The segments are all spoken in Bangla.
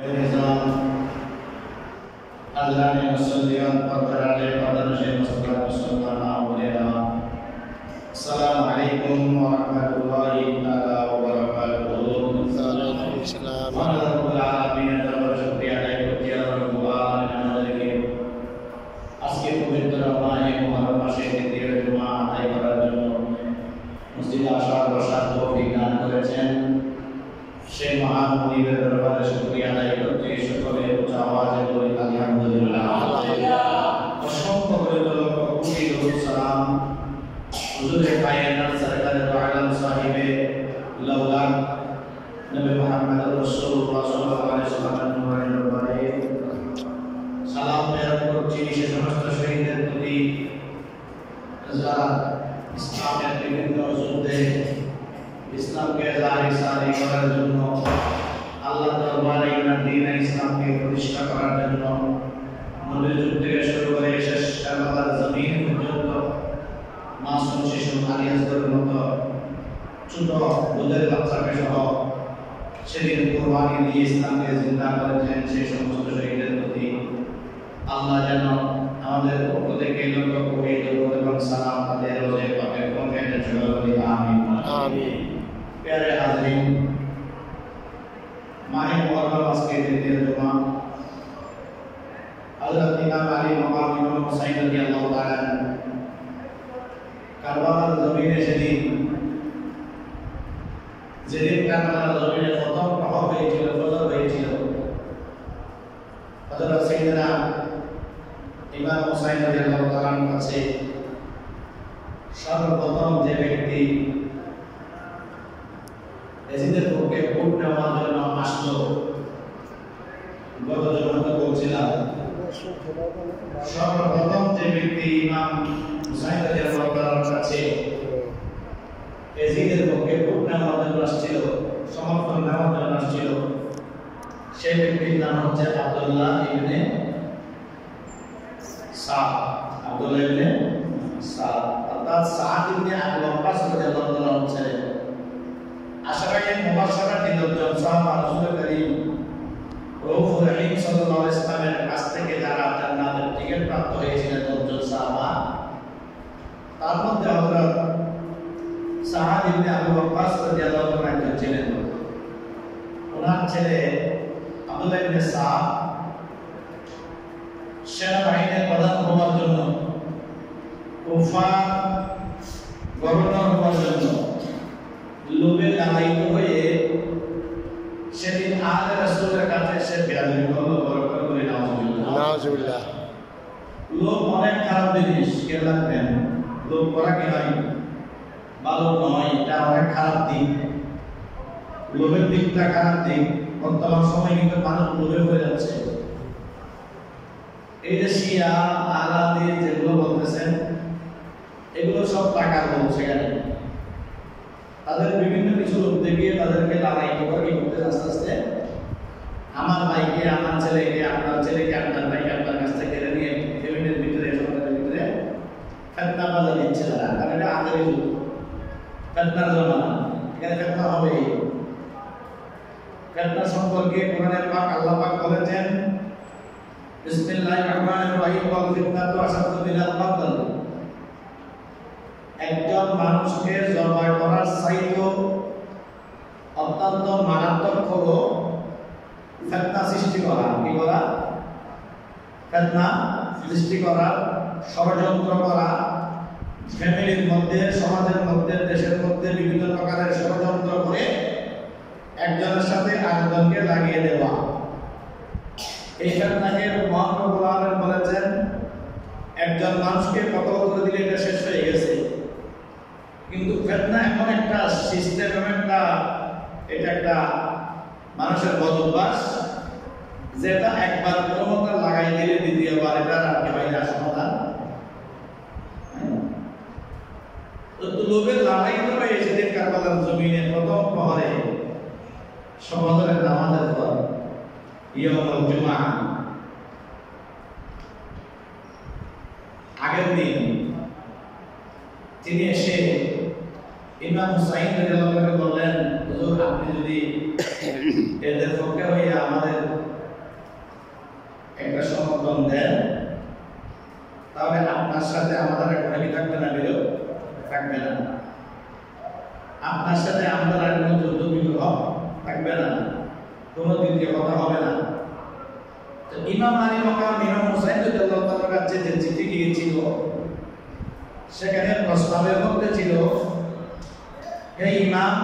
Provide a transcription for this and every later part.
Assalamualaikum warahmatullahi Nabi Muhammad Rasulullah SAW salam প্রেরণ করছি সে সমস্ত শহীদদের প্রতি যারা ইসলামের বিভিন্ন যুদ্ধে ইসলামকে জারি করার জন্য আল্লাহ দরবারে ইমানের দ্বীন ইসলামকে প্রতিষ্ঠা করার জন্য নবীর যুগ থেকে শুরু করে শেষ কারবালার জমিন পর্যন্ত মাসুম শিশু নারীদের মতো ছোট দুধের বাচ্চাকে সহ সেদিন কোরবানি দিয়ে ইসলামকে জিন্দা করেছেন সেই সমস্ত শহীদদের প্রতি আল্লাহ যেন আমাদের পক্ষ থেকে লক্ষ কোটি দরুদ এবং সালাম তাদের রোজে পাকে পৌঁছাতে চলে আমিন আমিন। প্যারে হাজরিন, মাহে মুহররম আজকে দ্বিতীয় জুমা হযরত ইমাম আলী মাকাম ইমাম হুসাইন রাদিয়াল্লাহু তাআলা কারবালার জমিনে যেদিন কারবালার জমিনে প্রথম প্রহর হয়েছিল, ফজর হয়েছিল, হযরত সাইয়েদনা ইমাম হুসাইন রাদিয়াল্লাহু তাআলার কাছে সর্বপ্রথম যে ব্যক্তি এজিদের পক্ষে ভোট নেওয়ার জন্য আসলো, গত জমাতে বলছিলাম সর্বপ্রথম যে ব্যক্তি ইমাম হুসাইন রাদিয়াল্লাহু তাআলার কাছে এজিদের পক্ষে ভোট নেওয়ার জন্য আসছিল, সমর্থন নেওয়ার জন্য আসছিল, সেই ব্যক্তির নাম হচ্ছে আব্দুল্লাহ ইবনে সাদ। আব্দুল্লাহ ইবনে সাদ অর্থাৎ সাদ ইবনে আবু ওয়াক্কাস রাদিয়াল্লাহু তাআলা ছিলেন আশরায়ে মুবাশশারা তিনজন সাহাবা রাসূল করিম রাউফুর রহিম সাল্লাল্লাহু আলাইহি ওয়াসাল্লামের কাছ থেকে যারা জান্নাতের টিকিট প্রাপ্ত হয়েছিলেন তিনজন সাহাবা, তার মধ্যে হযরত সাদ ইবনে আবু ওয়াক্কাস রাদিয়াল্লাহু তাআলা একজন ছিলেন। ওনার ছেলে আব্দুল্লাহ ইবনে সাদ সেনাবাহিনীর প্রধান হওয়ার জন্য, কুফা গভর্নর হওয়ার জন্য লোভে লালায়িত হয়ে সেদিন আহলে রাসূলের কাছে সে বেয়াদবি করলো। বরকত করে নাউজুবিল্লাহ। লোভ অনেক খারাপ জিনিস, কে লাগবেন? লোভ করা কি হয়? ভালো নয়, এটা অনেক খারাপ দিক। লোভের দিকটা খারাপ দিক। বর্তমান সময় কিন্তু মানুষ লোভে হয়ে যাচ্ছে। এই যে শিয়া আলাদি যেগুলো বলতেছেন, এগুলো সব টাকার লোভ। সেখানে তাদের বিভিন্ন কিছু লোভ দেখিয়ে তাদেরকে লালায়িত করে কি করতে আস্তে আস্তে আমার ভাইকে, আমার ছেলেকে, আপনার ছেলেকে, আপনার ভাইকে আপনার কাছ থেকে কেড়ে নিয়ে ফ্যামিলির ভিতরে, সমাজের ভিতরে ফিতনা বাজা দিচ্ছে তারা। কারণ এটা আখেরি যুগ, ফিতনার জমানা, এখানে ফিতনা হবে। ফিতনা সম্পর্কে কোরআনে পাক আল্লাহ পাক বলেছেন, বিসমিল্লাহির রহমানির রহিম, ওয়াল ফিতনাতু আশাদ্দু মিনাল কতল। একজন মানুষকে জবাই করার চাইতেও অত্যন্ত মারাত্মক হলো ফিতনা সৃষ্টি করা। কি করা? ফিতনা সৃষ্টি করা, ষড়যন্ত্র করা, ফ্যামিলির মধ্যে, সমাজের মধ্যে, দেশের মধ্যে বিভিন্ন প্রকারের ষড়যন্ত্র করে একজনের সাথে আরেকজনকে লাগিয়ে দেওয়া। এই ফিতনাকে মহান রব্বুল আলামিন বলেছেন, একজন মানুষকে কতল করে দিলে এটা শেষ হয়ে গেছে। কিন্তু ফিতনা এমন একটা সিস্টেম, এটা একটা মানুষের বদ অভ্যাস, যেটা একবার কোনো মতো লাগাই দিলে দ্বিতীয়বার এটা রাখতে হয় না সমাধান। তো লোভের লড়াই তো হয়েছে কারবালার জমিনে প্রথম প্রহরে সমাজের নামাজের পর ইয়াউমুল জুমআ আগের দিন তিনি এসে ইমাম হুসাইন রাদিয়াল্লাহু তাআলা বললেন, হুজুর আপনি যদি এদের পক্ষে হয়ে আমাদের একটা সমর্থন দেন, তাহলে আপনার সাথে আমাদের একটা কি থাকবে না, বিরোধ থাকবে না। আপনার সাথে আমাদের আর কোনো যুদ্ধ বিগ্রহ থাকবে না, কোনো দ্বিতীয় কথা হবে না। তো ইমাম আলী মাকাম ইমাম হুসাইন রাদিয়াল্লাহু তাআলার কাছে যে চিঠি গিয়েছিল, সেখানে প্রস্তাবের মধ্যে ছিল, হে ইমাম,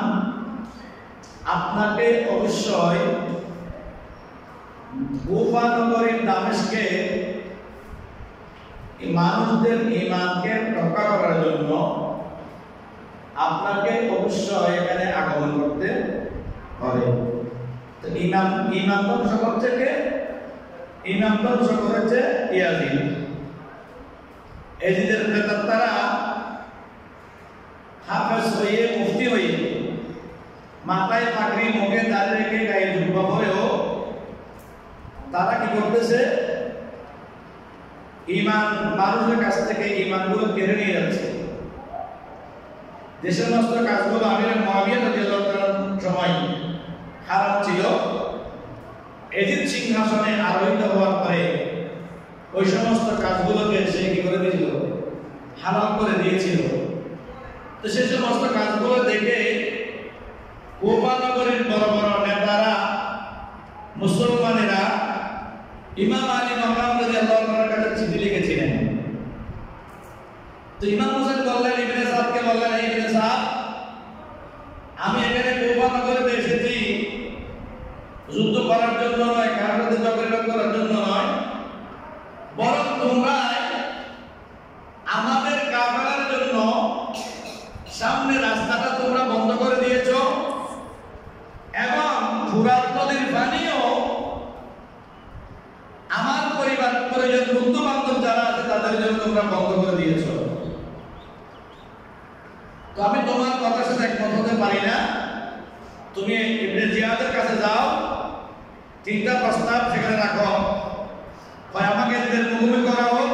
আপনাকে অবশ্যই কুফা নগরীর দামেস্কে মানুষদের ঈমানকে রক্ষা করার জন্য আপনাকে অবশ্যই এখানে আগমন করতে হবে। তো ইমাম ধ্বংস করছে কে? ইমাম ধ্বংস করেছে ইয়াজিদ। ইয়াজিদের প্রেতাত্মারা হাফেজ হয়ে, মুফতি হয়ে, মাথায় পাগড়ি, মুখে দাড়ি রেখে, গায়ে জুব্বা পরেও তারা কি করতেছে? ঈমান মানুষের কাছ থেকে ঈমানগুলো কেড়ে নিয়ে যাচ্ছে। যে সমস্ত কাজগুলো আমির মুআবিয়া রাদিয়াল্লাহু তাআলার সময় হারাম ছিল, ইয়াজিদ সিংহাসনে আরোহিত হওয়ার পরে ওই সমস্ত কাজগুলোকে সে কি করে দিয়েছিল? হালাল করে দিয়েছিল। তো সেই সমস্ত কাজগুলো দেখে কুফা নগরীর বড় বড় নেতারা, মুসলমানেরা ইমাম আলী মাকাম রাদিয়াল্লাহু তাআলার কাছে চিঠি লিখেছিলেন। তো ইমাম হোসেন বললেন, ইবনে সাদকে বললেন, ইবনে সাদ, আমি এখানে কুফা নগরীতে এসেছি যুদ্ধ করার জন্য নয়, কারোর সাথে ঝগড়া করার জন্য নয়, বরং তোমরা আমাদের কাফেলার জন্য সামনে রাস্তাটা তোমরা বন্ধ করে দিয়েছো এবং ফুরাত নদীর পানিও আমার পরিবার পরিজন বন্ধু বান্ধব যারা আছে তাদের জন্য তোমরা বন্ধ করে দিয়েছো। তো আমি তোমার কথার সাথে একমত হতে পারি না। তুমি ইবনে জিয়াদের কাছে যাও, তিনটা প্রস্তাব সেখানে রাখো, হয় আমাকে এদের মুখোমুখি করা হোক,